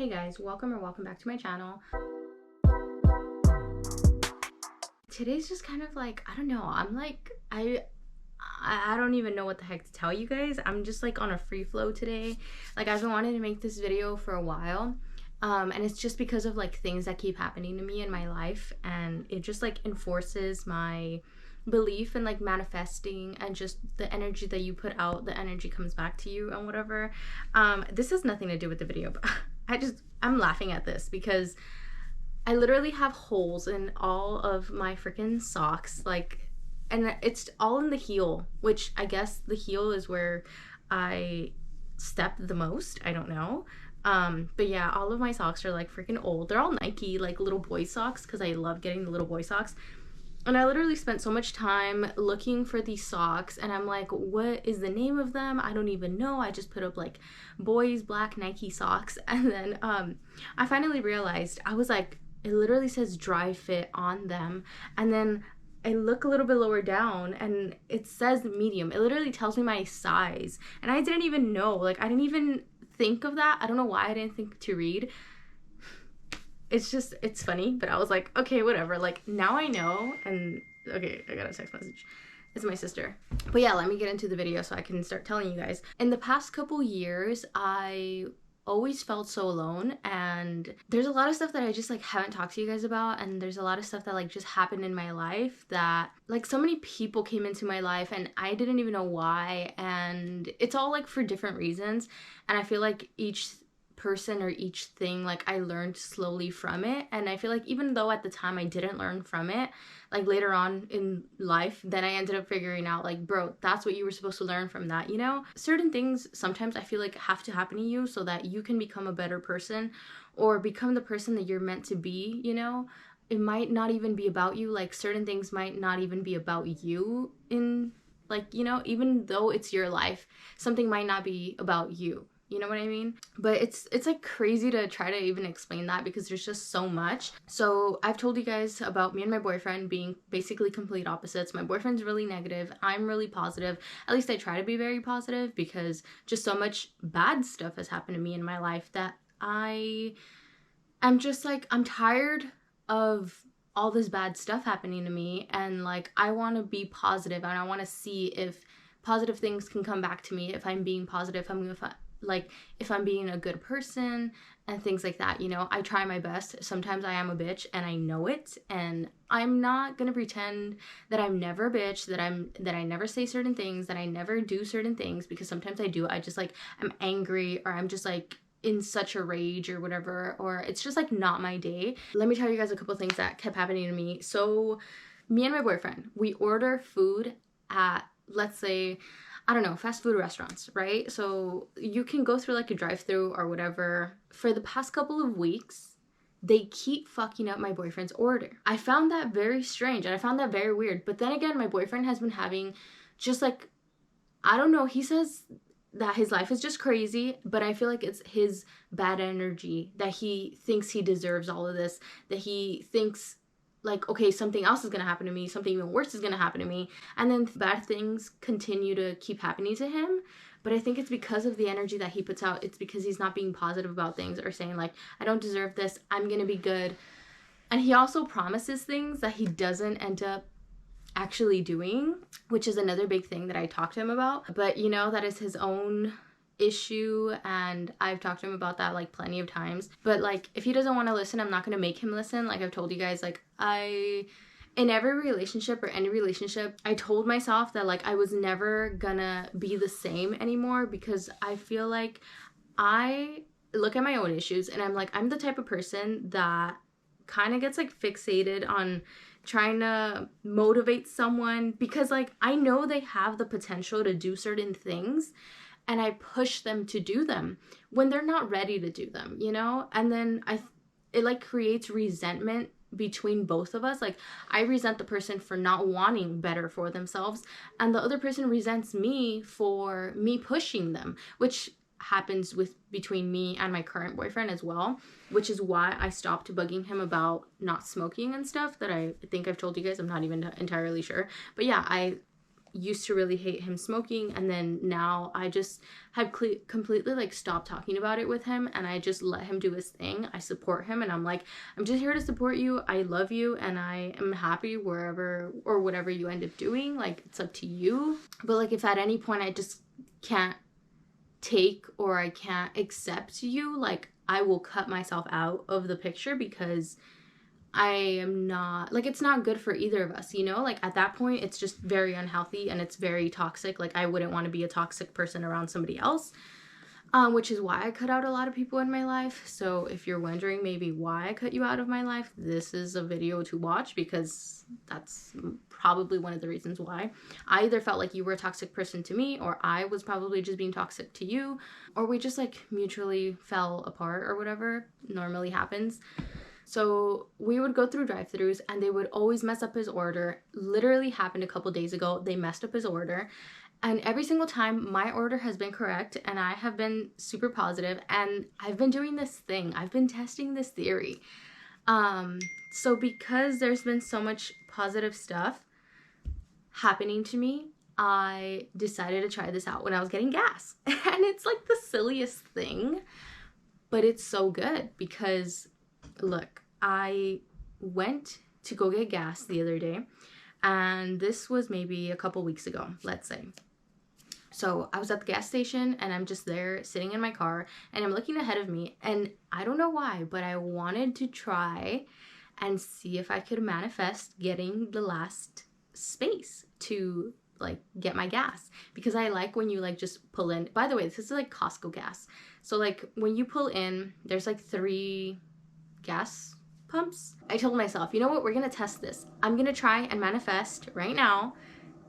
Hey guys, welcome back to my channel. Today's just kind of like, I don't know, I don't even know what the heck to tell you guys. I'm just like on a free flow today. Like, I've been wanting to make this video for a while. And it's just because of like things that keep happening to me in my life, and it just like enforces my belief in like manifesting, and just the energy that you put out, the energy comes back to you and whatever. This has nothing to do with the video, but I'm laughing at this because I literally have holes in all of my freaking socks, like, and it's all in the heel, which I guess the heel is where I stepped the most. I don't know. But yeah, all of my socks are like freaking old. They're all Nike, like little boy socks, because I love getting the little boy socks. And I literally spent so much time looking for these socks, and I'm like, what is the name of them? I don't even know. I just put up like boys black Nike socks, and then I finally realized, I was like, it literally says dry fit on them, and then I look a little bit lower down and it says medium. It literally tells me my size, and I didn't even know. Like, I didn't even think of that. I don't know why I didn't think to read. It's funny, but I was like, okay, whatever. Like, now I know. And okay, I got a text message. It's my sister. But yeah, let me get into the video so I can start telling you guys. In the past couple years, I always felt so alone, and there's a lot of stuff that I just like haven't talked to you guys about, and there's a lot of stuff that like just happened in my life that like so many people came into my life and I didn't even know why, and it's all like for different reasons, and I feel like each person or each thing, like, I learned slowly from it. And I feel like even though at the time I didn't learn from it, like later on in life, then I ended up figuring out, like, bro, that's what you were supposed to learn from that, you know? Certain things sometimes I feel like have to happen to you so that you can become a better person, or become the person that you're meant to be, you know? It might not even be about you. Like, certain things might not even be about you, in like, you know, even though it's your life, something might not be about you. You know what I mean? But it's like crazy to try to even explain that because there's just so much. So I've told you guys about me and my boyfriend being basically complete opposites. My boyfriend's really negative. I'm really positive. At least I try to be very positive, because just so much bad stuff has happened to me in my life that I'm just like, I'm tired of all this bad stuff happening to me, and like, I want to be positive, and I want to see if positive things can come back to me if I'm being positive. If I'm being a good person and things like that, you know. I try my best. Sometimes I am a bitch and I know it, and I'm not gonna pretend that I'm never a bitch, that I never say certain things, that I never do certain things, because sometimes I do. I just like, I'm angry, or I'm just like in such a rage or whatever, or it's just like not my day. Let me tell you guys a couple things that kept happening to me. So me and my boyfriend, we order food at, let's say, I don't know, fast food restaurants, right? So you can go through like a drive-through or whatever. For the past couple of weeks, they keep fucking up my boyfriend's order. I found that very strange, and I found that very weird. But then again, my boyfriend has been having just like, I don't know, he says that his life is just crazy, but I feel like it's his bad energy, that he thinks he deserves all of this, that he thinks like, okay, something else is gonna happen to me, something even worse is gonna happen to me, and then bad things continue to keep happening to him. But I think it's because of the energy that he puts out. It's because he's not being positive about things, or saying like, I don't deserve this, I'm gonna be good. And he also promises things that he doesn't end up actually doing, which is another big thing that I talked to him about. But you know, that is his own issue, and I've talked to him about that like plenty of times. But like, if he doesn't want to listen, I'm not gonna make him listen. Like I've told you guys, like, in every relationship or any relationship, I told myself that like I was never gonna be the same anymore, because I feel like I look at my own issues and I'm like, I'm the type of person that kind of gets like fixated on trying to motivate someone, because like, I know they have the potential to do certain things, and I push them to do them when they're not ready to do them, you know? And then it like creates resentment between both of us. Like, I resent the person for not wanting better for themselves, and the other person resents me for me pushing them, which happens between me and my current boyfriend as well, which is why I stopped bugging him about not smoking and stuff, that I think I've told you guys. I'm not even entirely sure. But yeah, used to really hate him smoking, and then now I just had completely like stopped talking about it with him, and I just let him do his thing. I support him, and I'm like, I'm just here to support you. I love you, and I am happy wherever or whatever you end up doing. Like, it's up to you. But like, if at any point I just can't take or I can't accept you, like, I will cut myself out of the picture, because I am not, like, it's not good for either of us, you know? Like, at that point, it's just very unhealthy and it's very toxic. Like, I wouldn't want to be a toxic person around somebody else, which is why I cut out a lot of people in my life. So if you're wondering maybe why I cut you out of my life, this is a video to watch, because that's probably one of the reasons why. I either felt like you were a toxic person to me, or I was probably just being toxic to you, or we just like mutually fell apart or whatever normally happens. So we would go through drive-thrus and they would always mess up his order. Literally happened a couple days ago. They messed up his order. And every single time my order has been correct and I have been super positive, and I've been doing this thing. I've been testing this theory. So because there's been so much positive stuff happening to me, I decided to try this out when I was getting gas. And it's like the silliest thing, but it's so good because look, I went to go get gas the other day, and this was maybe a couple weeks ago, let's say. So I was at the gas station and I'm just there sitting in my car and I'm looking ahead of me, and I don't know why, but I wanted to try and see if I could manifest getting the last space to like get my gas, because I like when you like just pull in. By the way, this is like Costco gas. So like when you pull in, there's like 3 gas pumps. I told myself, you know what, we're gonna test this. I'm gonna try and manifest right now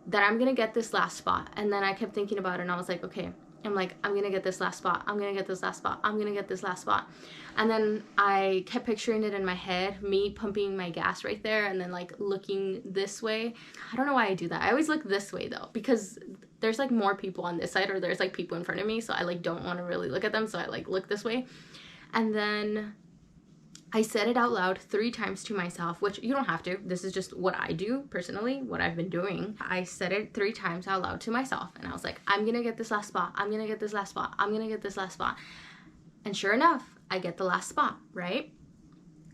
that I'm gonna get this last spot. And then I kept thinking about it and I was like, okay, I'm gonna get this last spot. I'm gonna get this last spot. I'm gonna get this last spot. And then I kept picturing it in my head, me pumping my gas right there and then like looking this way. I don't know why I do that. I always look this way though, because there's like more people on this side, or there's like people in front of me. So I like don't want to really look at them. So I like look this way. And then I said it out loud 3 times to myself, which you don't have to. This is just what I do personally, what I've been doing. I said it 3 times out loud to myself, and I was like, I'm gonna get this last spot. I'm gonna get this last spot. I'm gonna get this last spot. And sure enough, I get the last spot, right?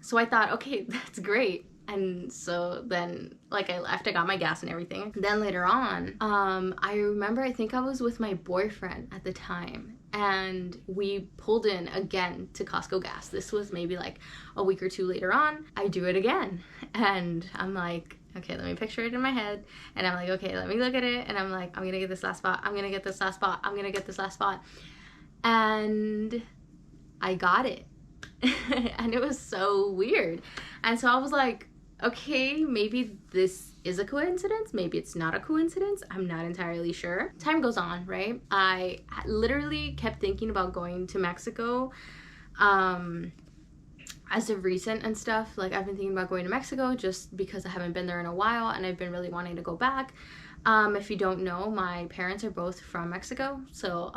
So I thought, okay, that's great. And so then like I left, I got my gas and everything. Then later on, I remember, I think I was with my boyfriend at the time, and we pulled in again to Costco gas. This was maybe like a week or 2 later on. I do it again, and I'm like, okay, let me picture it in my head. And I'm like, okay, let me look at it. And I'm like, I'm gonna get this last spot. I'm gonna get this last spot. I'm gonna get this last spot. And I got it. And it was so weird. And so I was like, okay, maybe this is a coincidence. Maybe it's not a coincidence. I'm not entirely sure. Time goes on, right? I literally kept thinking about going to Mexico as of recent and stuff. Like, I've been thinking about going to Mexico just because I haven't been there in a while, and I've been really wanting to go back. If you don't know, my parents are both from Mexico, so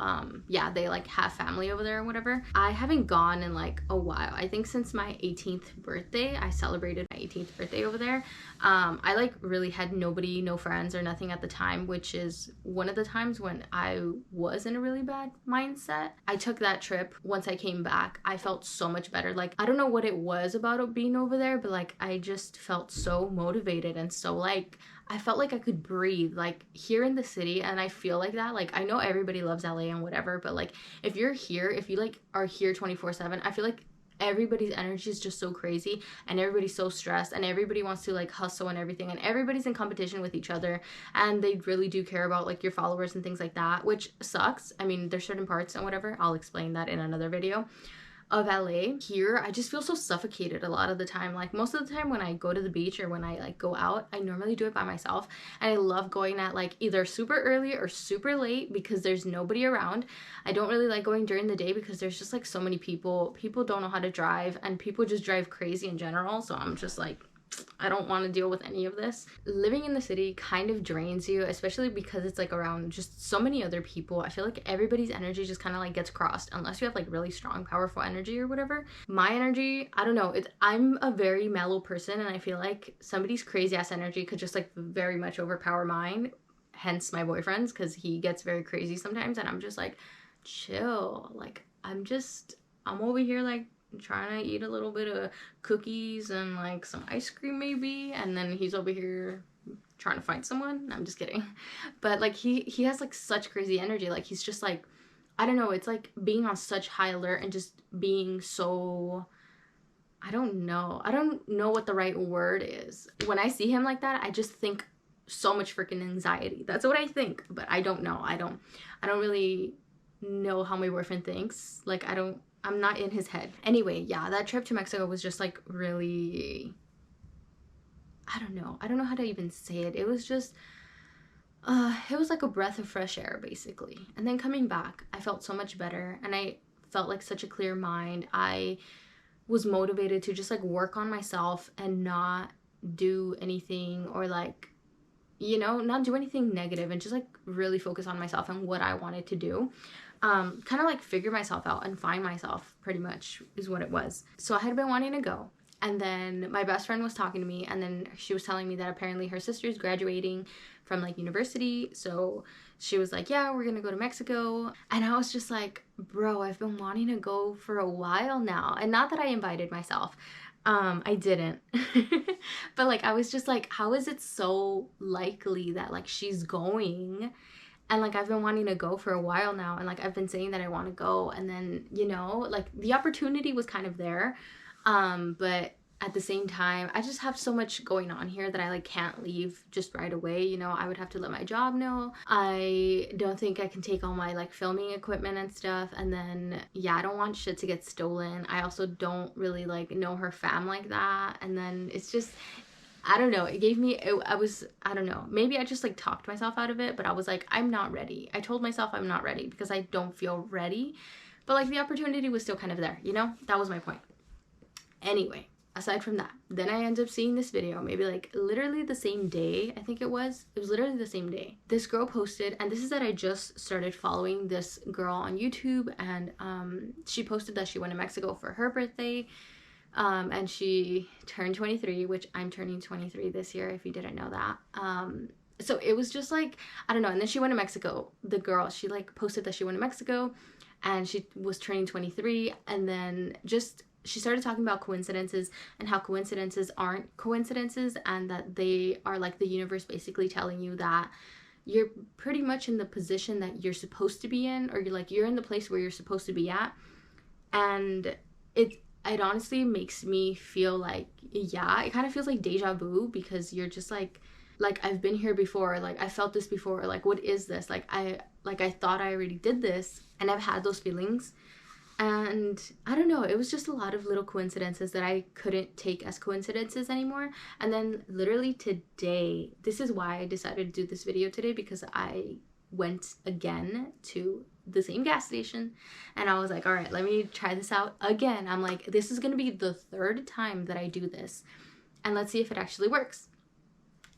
yeah, they like have family over there or whatever. I haven't gone in like a while. I think since my 18th birthday, I celebrated my 18th birthday over there. I like really had nobody, no friends or nothing at the time, which is one of the times when I was in a really bad mindset. I took that trip. Once I came back, I felt so much better. Like, I don't know what it was about being over there, but like I just felt so motivated and so like I felt like I could breathe, like here in the city. And I feel like that, like I know everybody loves LA and whatever, but like if you're here, if you like are here 24/7, I feel like everybody's energy is just so crazy and everybody's so stressed and everybody wants to like hustle and everything, and everybody's in competition with each other, and they really do care about like your followers and things like that, which sucks. I mean, there's certain parts and whatever, I'll explain that in another video, of LA. Here, I just feel so suffocated a lot of the time. Like most of the time when I go to the beach or when I like go out, I normally do it by myself, and I love going at like either super early or super late because there's nobody around. I don't really like going during the day because there's just like so many people don't know how to drive, and people just drive crazy in general, so I'm just like, I don't want to deal with any of this. Living in the city kind of drains you, especially because it's like around just so many other people. I feel like everybody's energy just kind of like gets crossed unless you have like really strong, powerful energy or whatever. My energy, I don't know, I'm a very mellow person, and I feel like somebody's crazy ass energy could just like very much overpower mine. hence my boyfriend's, because he gets very crazy sometimes, and I'm just like, chill. Like, I'm over here like trying to eat a little bit of cookies and like some ice cream maybe, and then he's over here trying to find someone. I'm just kidding. But like he has like such crazy energy. Like he's just like, I don't know, it's like being on such high alert and just being so, I don't know what the right word is. When I see him like that, I just think so much freaking anxiety. That's what I think, but I don't know. I don't really know how my boyfriend thinks. Like I'm not in his head. Anyway, yeah, that trip to Mexico was just like really, I don't know how to even say it. It was just it was like a breath of fresh air, basically. And then coming back, I felt so much better, and I felt like such a clear mind. I was motivated to just like work on myself and not do anything, or like, you know, not do anything negative, and just like really focus on myself and what I wanted to do. Kind of like figure myself out and find myself, pretty much is what it was. So I had been wanting to go. And then my best friend was talking to me, and then she was telling me that apparently her sister's graduating from like university. So she was like, yeah, we're gonna go to Mexico. And I was just like, bro, I've been wanting to go for a while now. And not that I invited myself. I didn't. But like, I was just like, how is it so likely that like she's going? And like, I've been wanting to go for a while now. And like, I've been saying that I want to go. And then, you know, like the opportunity was kind of there. But at the same time, I just have so much going on here that I like can't leave just right away. You know, I would have to let my job know. I don't think I can take all my like filming equipment and stuff. And then, yeah, I don't want shit to get stolen. I also don't really like know her fam like that. And then it's just, I don't know, it gave me, I don't know, maybe I just like talked myself out of it, but I was like, I'm not ready. I told myself I'm not ready because I don't feel ready. But like the opportunity was still kind of there, you know? That was my point. Anyway, aside from that, then I ended up seeing this video, maybe like literally the same day, I think it was literally the same day. This girl posted, and this is that I just started following this girl on YouTube, and she posted that she went to Mexico for her birthday, and she turned 23, which I'm turning 23 this year, if you didn't know that. So it was just like, I don't know, and then she went to Mexico. The girl, she like posted that she went to Mexico, and she was turning 23, and then just she started talking about coincidences and how coincidences aren't coincidences, and that they are like the universe basically telling you that you're pretty much in the position that you're supposed to be in, or you're in the place where you're supposed to be at. And it honestly makes me feel like, yeah, it kind of feels like deja vu, because you're just like I've been here before, like I felt this before, like what is this? Like I thought I already did this, and I've had those feelings. And I don't know, it was just a lot of little coincidences that I couldn't take as coincidences anymore. And then literally today, this is why I decided to do this video today, because I went again to the same gas station, and I was like, all right, let me try this out again. I'm like, this is gonna be the third time that I do this, and let's see if it actually works.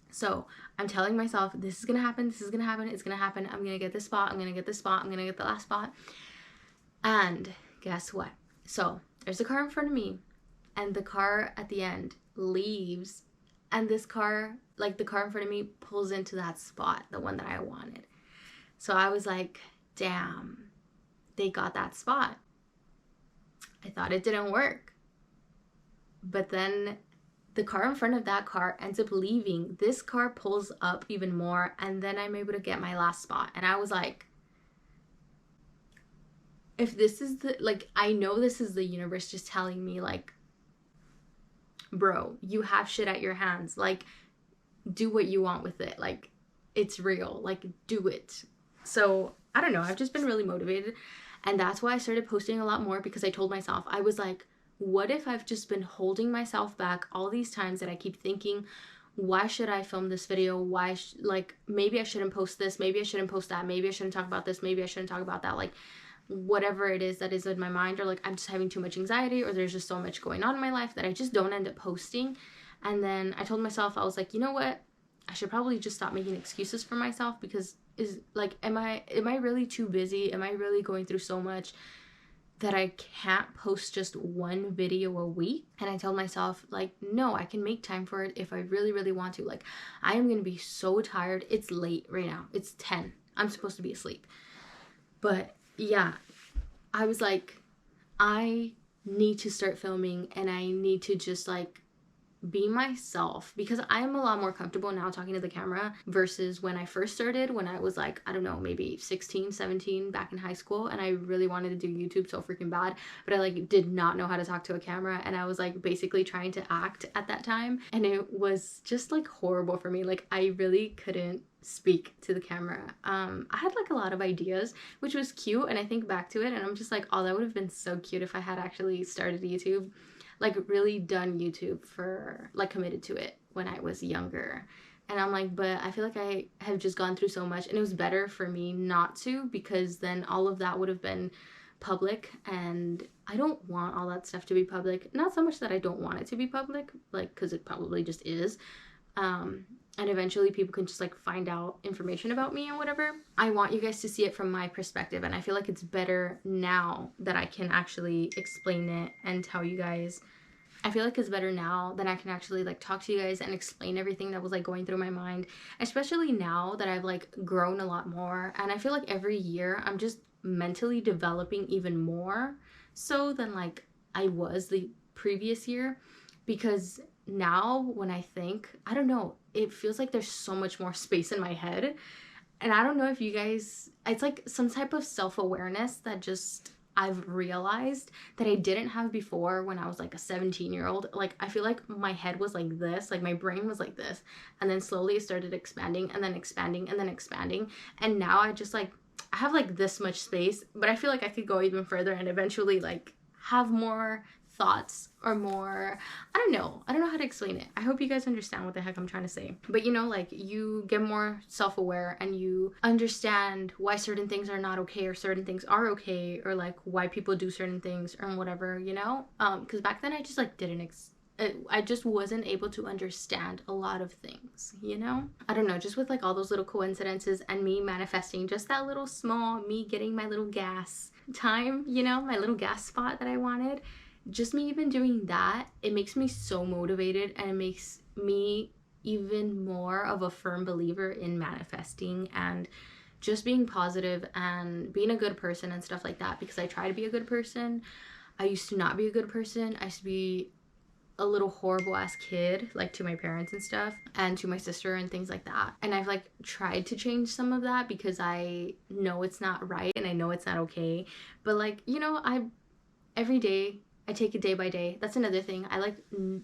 So I'm telling myself, this is gonna happen, this is gonna happen, it's gonna happen. I'm gonna get this spot, I'm gonna get this spot, I'm gonna get the last spot. And guess what? So there's a car in front of me, and the car at the end leaves, and this car, like the car in front of me, pulls into that spot, the one that I wanted. So I was like, damn, they got that spot. I thought it didn't work. But then the car in front of that car ends up leaving. This car pulls up even more, and then I'm able to get my last spot. And I was like, if this is the, like, I know this is the universe just telling me, like, bro, you have shit at your hands. Like, do what you want with it. Like, it's real. Like, do it. So, I don't know. I've just been really motivated. And that's why I started posting a lot more, because I told myself, I was like, what if I've just been holding myself back all these times that I keep thinking, why should I film this video? Why, like, maybe I shouldn't post this. Maybe I shouldn't post that. Maybe I shouldn't talk about this. Maybe I shouldn't talk about that. Like, whatever it is that is in my mind, or like I'm just having too much anxiety, or there's just so much going on in my life that I just don't end up posting. And then I told myself, I was like, you know what? I should probably just stop making excuses for myself, because am I really too busy? Am I really going through so much that I can't post just one video a week. And I told myself, like, no, I can make time for it if I really, really want to. Like, I am gonna be so tired. It's late right now. It's 10. I'm supposed to be asleep. But yeah, I was like, I need to start filming, and I need to just like be myself, because I'm a lot more comfortable now talking to the camera versus when I first started, when I was like, I don't know, maybe 16, 17 back in high school, and I really wanted to do YouTube so freaking bad, but I like did not know how to talk to a camera, and I was like basically trying to act at that time, and it was just like horrible for me. Like, I really couldn't speak to the camera. I had like a lot of ideas, which was cute, and I think back to it and I'm just like, oh, that would have been so cute if I had actually started YouTube, like really done YouTube for, like committed to it when I was younger. And I'm like, but I feel like I have just gone through so much, and it was better for me not to, because then all of that would have been public, and I don't want all that stuff to be public. Not so much that I don't want it to be public, like, because it probably just is. And eventually people can just like find out information about me and whatever. I want you guys to see it from my perspective, and I feel like it's better now that I can actually explain it and tell you guys. I feel like it's better now that I can actually like talk to you guys and explain everything that was like going through my mind, especially now that I've like grown a lot more, and I feel like every year I'm just mentally developing even more so than like I was the previous year. Because now when I think, I don't know, it feels like there's so much more space in my head. And I don't know if you guys, it's like some type of self-awareness that just I've realized that I didn't have before when I was like a 17-year-old. Like, I feel like my head was like this, like my brain was like this, and then slowly it started expanding and then expanding and then expanding. And now I just like, I have like this much space, but I feel like I could go even further and eventually like have more thoughts or more, I don't know how to explain it. I hope you guys understand what the heck I'm trying to say. But you know, like, you get more self-aware and you understand why certain things are not okay or certain things are okay, or like why people do certain things or whatever, you know. Because back then I just like didn't I just wasn't able to understand a lot of things, you know? I don't know, just with like all those little coincidences and me manifesting just that little small, me getting my little gas time, you know, my little gas spot that I wanted. Just me even doing that, it makes me so motivated, and it makes me even more of a firm believer in manifesting and just being positive and being a good person and stuff like that, because I try to be a good person. I used to not be a good person. I used to be a little horrible ass kid, like to my parents and stuff, and to my sister and things like that. And I've like tried to change some of that because I know it's not right and I know it's not okay. But like, you know, every day I take it day by day. That's another thing. I like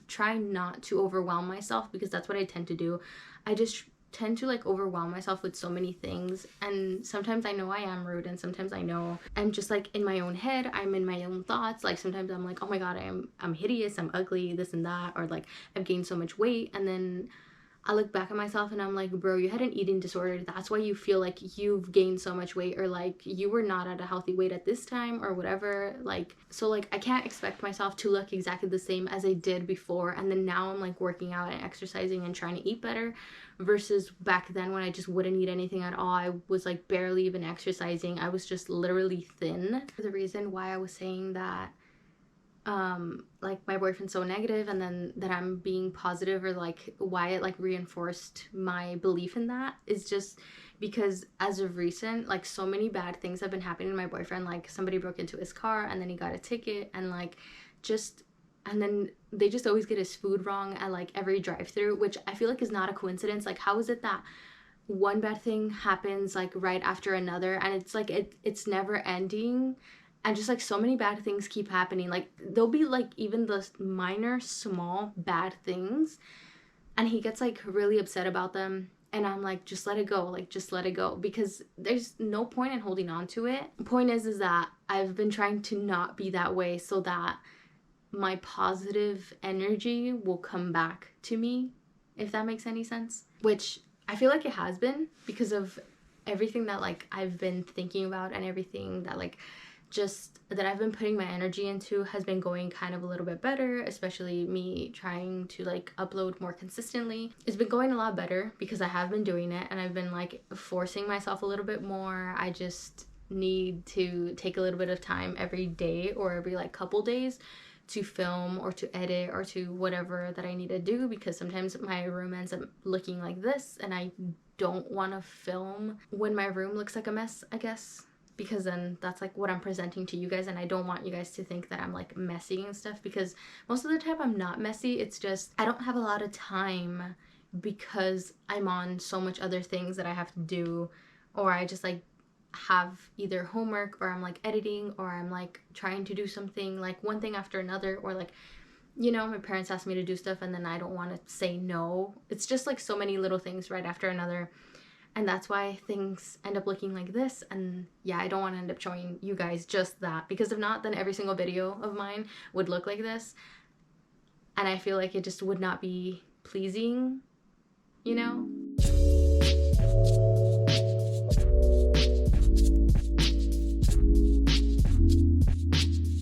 try not to overwhelm myself, because that's what I tend to do. I just tend to like overwhelm myself with so many things, and sometimes I know I am rude, and sometimes I know I'm just like in my own head, I'm in my own thoughts. Like sometimes I'm like, oh my god, I'm hideous, I'm ugly, this and that, or like I've gained so much weight, and then I look back at myself and I'm like, bro, you had an eating disorder. That's why you feel like you've gained so much weight, or like you were not at a healthy weight at this time or whatever. Like, so like I can't expect myself to look exactly the same as I did before. And then now I'm like working out and exercising and trying to eat better, versus back then when I just wouldn't eat anything at all. I was like barely even exercising. I was just literally thin. The reason why I was saying that like my boyfriend's so negative, and then that I'm being positive, or like why it like reinforced my belief in that, is just because as of recent, like so many bad things have been happening to my boyfriend. Like somebody broke into his car and then he got a ticket, and like just, and then they just always get his food wrong at like every drive-through, which I feel like is not a coincidence. Like, how is it that one bad thing happens like right after another, and it's like it's never ending? And just like so many bad things keep happening. Like there'll be like even the minor small bad things, and he gets like really upset about them, and I'm like, just let it go, like just let it go, because there's no point in holding on to it. Point is that I've been trying to not be that way, so that my positive energy will come back to me, if that makes any sense. Which I feel like it has been, because of everything that like I've been thinking about, and everything that like just that I've been putting my energy into has been going kind of a little bit better, especially me trying to like upload more consistently. It's been going a lot better because I have been doing it, and I've been like forcing myself a little bit more. I just need to take a little bit of time every day or every like couple days to film or to edit or to whatever that I need to do, because sometimes my room ends up looking like this and I don't want to film when my room looks like a mess, I guess, because then that's like what I'm presenting to you guys, and I don't want you guys to think that I'm like messy and stuff, because most of the time I'm not messy. It's just I don't have a lot of time because I'm on so much other things that I have to do, or I just like have either homework, or I'm like editing, or I'm like trying to do something, like one thing after another, or like, you know, my parents ask me to do stuff and then I don't want to say no. It's just like so many little things right after another, and that's why things end up looking like this. And yeah, I don't want to end up showing you guys just that, because if not, then every single video of mine would look like this, and I feel like it just would not be pleasing, you know?